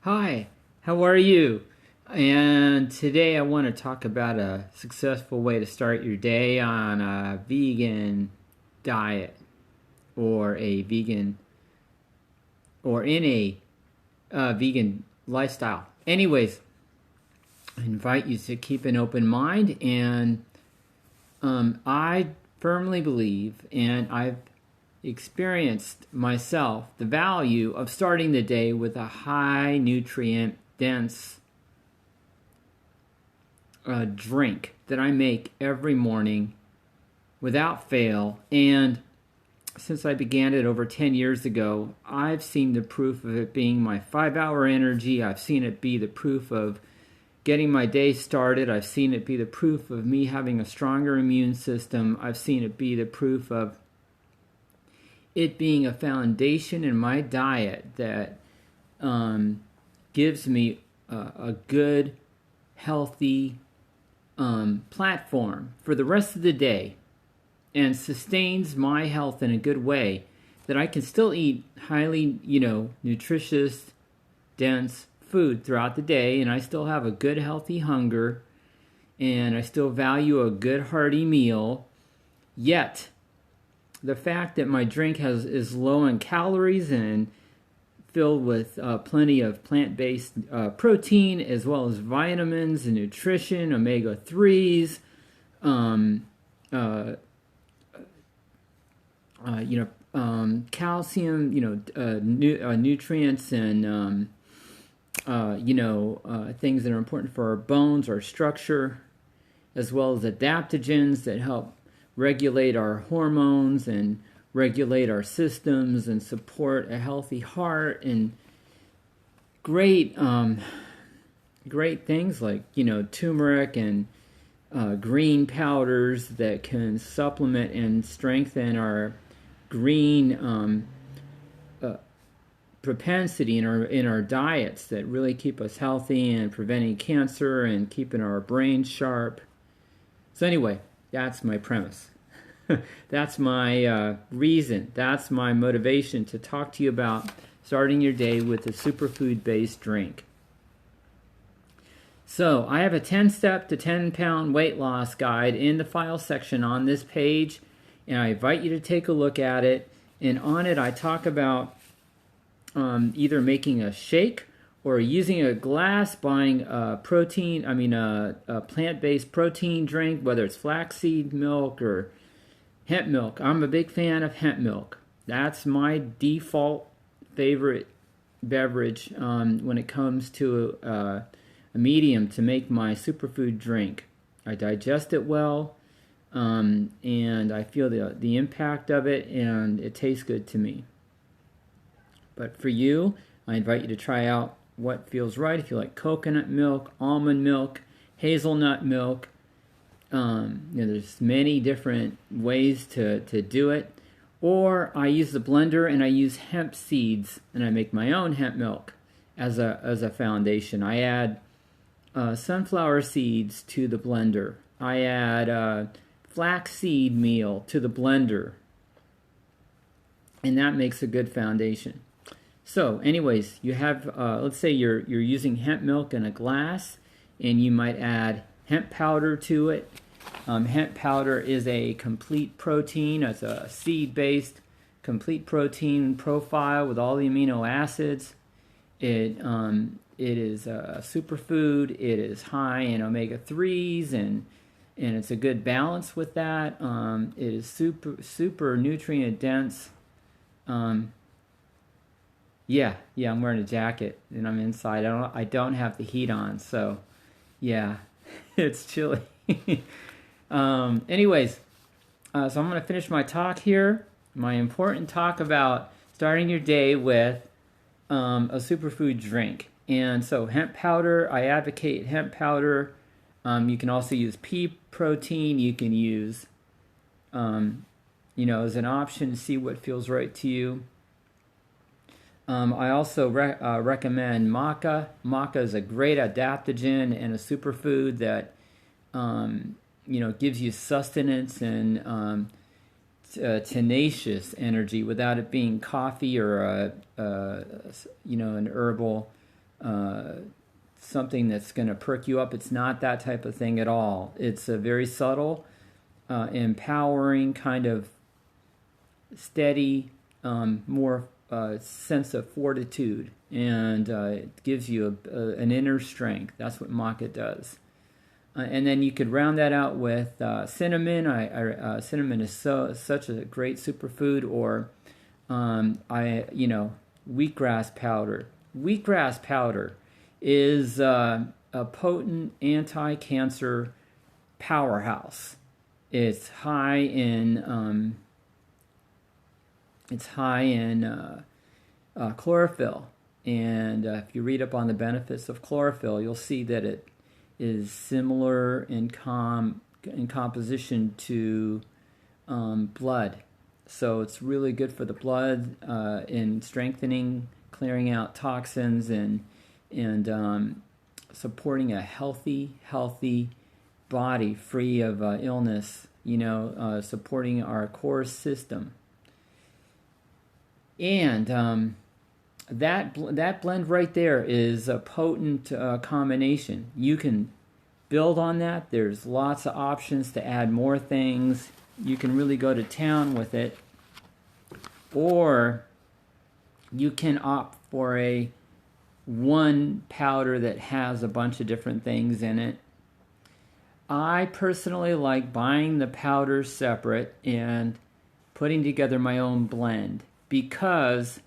Hi, how are you? And today I want to talk about a successful way to start your day on a vegan diet or a vegan or in a vegan lifestyle. Anyways, I invite you to keep an open mind, and I firmly believe, and I've experienced myself, the value of starting the day with a high nutrient dense drink that I make every morning without fail. And since I began it over 10 years ago, I've seen the proof of it being my 5-hour energy. I've seen it be the proof of getting my day started. I've seen it be the proof of me having a stronger immune system. I've seen it be the proof of it being a foundation in my diet that gives me a good, healthy platform for the rest of the day and sustains my health in a good way, that I can still eat highly, nutritious, dense food throughout the day, and I still have a good, healthy hunger, and I still value a good, hearty meal. Yet the fact that my drink is low in calories and filled with plenty of plant-based protein, as well as vitamins and nutrition, omega-3s, calcium, nutrients, and things that are important for our bones, our structure, as well as adaptogens that help regulate our hormones and regulate our systems and support a healthy heart, and great things like turmeric and green powders that can supplement and strengthen our green propensity in our diets, that really keep us healthy and preventing cancer and keeping our brains sharp. So anyway, that's my premise. That's my reason. That's my motivation to talk to you about starting your day with a superfood-based drink. So I have a 10-step to 10-pound weight loss guide in the file section on this page, and I invite you to take a look at it. And on it, I talk about either making a shake or using a glass, buying a plant-based protein drink, whether it's flaxseed milk or hemp milk. I'm a big fan of hemp milk. That's my default favorite beverage when it comes to a medium to make my superfood drink. I digest it well, and I feel the impact of it, and it tastes good to me. But for you, I invite you to try out what feels right. If you like coconut milk, almond milk, hazelnut milk, there's many different ways to do it. Or I use the blender and I use hemp seeds, and I make my own hemp milk as a foundation. I add sunflower seeds to the blender. I add flaxseed meal to the blender, and that makes a good foundation. So anyways, you have, let's say you're using hemp milk in a glass, and you might add hemp powder to it. Hemp powder is a complete protein. It's a seed-based complete protein profile with all the amino acids. It is a superfood. It is high in omega-3s, and it's a good balance with that. It is super nutrient dense. Yeah, I'm wearing a jacket and I'm inside. I don't have the heat on, so yeah, it's chilly. Anyways, so I'm going to finish my talk here. My important talk about starting your day with a superfood drink. And so hemp powder, I advocate hemp powder. You can also use pea protein. You can use, as an option to see what feels right to you. I also recommend maca. Maca is a great adaptogen and a superfood that gives you sustenance and tenacious energy without it being coffee or an herbal something that's going to perk you up. It's not that type of thing at all. It's a very subtle, empowering, kind of steady, more sense of fortitude, and it gives you an inner strength. That's what maca does. And then you could round that out with cinnamon. Cinnamon is such a great superfood. Or wheatgrass powder. Wheatgrass powder is a potent anti-cancer powerhouse. It's high in chlorophyll, and if you read up on the benefits of chlorophyll, you'll see that it is similar in composition to blood. So it's really good for the blood in strengthening, clearing out toxins, and supporting a healthy body free of illness. Supporting our core system. And that blend right there is a potent combination. You can build on that. There's lots of options to add more things. You can really go to town with it. Or you can opt for a one powder that has a bunch of different things in it. I personally like buying the powders separate and putting together my own blend, because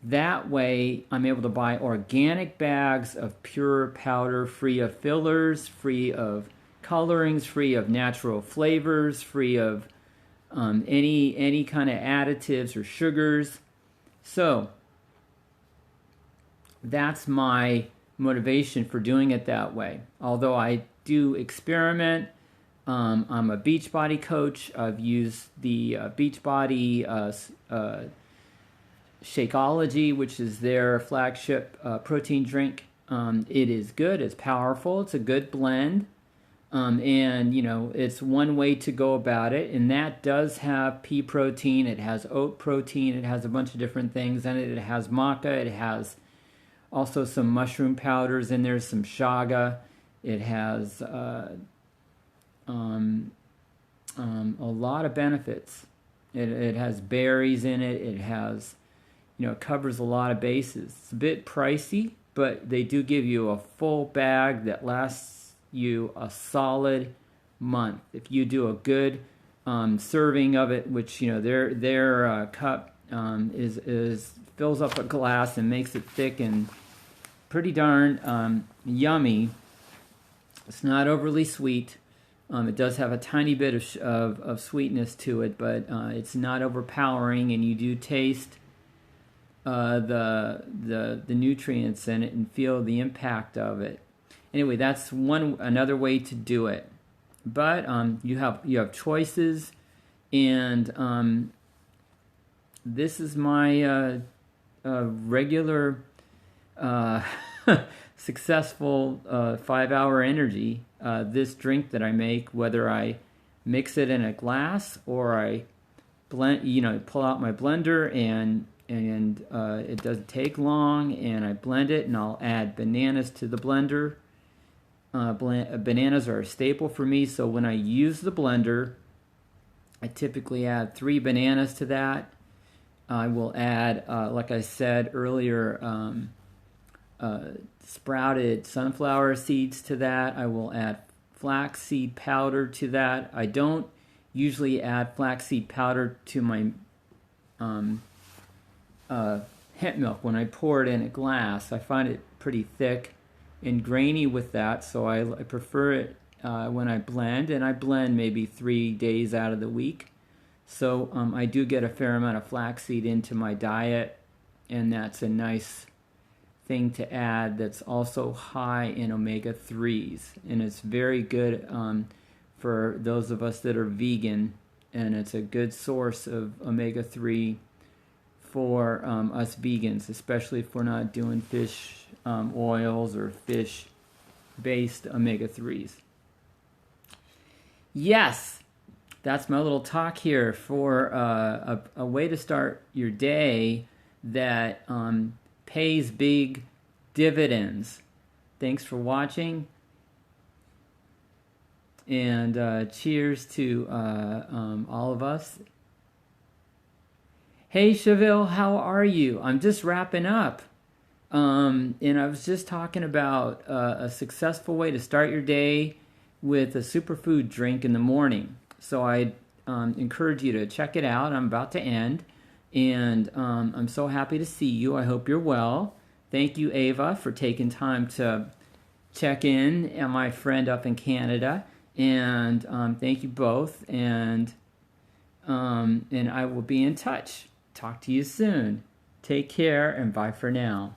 that way I'm able to buy organic bags of pure powder, free of fillers, free of colorings, free of natural flavors, free of any kind of additives or sugars. So that's my motivation for doing it that way. Although I do experiment. I'm a Beachbody coach. I've used the Beachbody Shakeology, which is their flagship protein drink. It is good. It's powerful. It's a good blend. And, it's one way to go about it. And that does have pea protein. It has oat protein. It has a bunch of different things in it. It has maca. It has also some mushroom powders in there, some chaga. It has a lot of benefits. It has berries in it. It has, it covers a lot of bases. It's a bit pricey, but they do give you a full bag that lasts you a solid month. If you do a good serving of it, which their cup is fills up a glass and makes it thick and pretty darn yummy. It's not overly sweet. It does have a tiny bit of sweetness to it, but it's not overpowering, and you do taste the nutrients in it and feel the impact of it. Anyway, that's another way to do it. But you have choices, and this is my regular successful 5-hour energy. This drink that I make, whether I mix it in a glass or I blend, pull out my blender and it doesn't take long, and I blend it, and I'll add bananas to the blender. Bananas are a staple for me, so when I use the blender, I typically add 3 bananas to that. I will add, like I said earlier, sprouted sunflower seeds to that. I will add flaxseed powder to that. I don't usually add flaxseed powder to my hemp milk when I pour it in a glass. I find it pretty thick and grainy with that, so I prefer it when I blend, and I blend maybe 3 days out of the week. So I do get a fair amount of flaxseed into my diet, and that's a nice thing to add that's also high in omega-3s, and it's very good for those of us that are vegan, and it's a good source of omega-3 for us vegans, especially if we're not doing fish oils or fish-based omega-3s. Yes, that's my little talk here for a way to start your day that pays big dividends. Thanks for watching, and cheers to all of us. Hey, Cheville, how are you? I'm just wrapping up. And I was just talking about a successful way to start your day with a superfood drink in the morning. So I encourage you to check it out. I'm about to end. And I'm so happy to see you. I hope you're well. Thank you, Ava, for taking time to check in, and my friend up in Canada. And thank you both. And I will be in touch. Talk to you soon. Take care, and bye for now.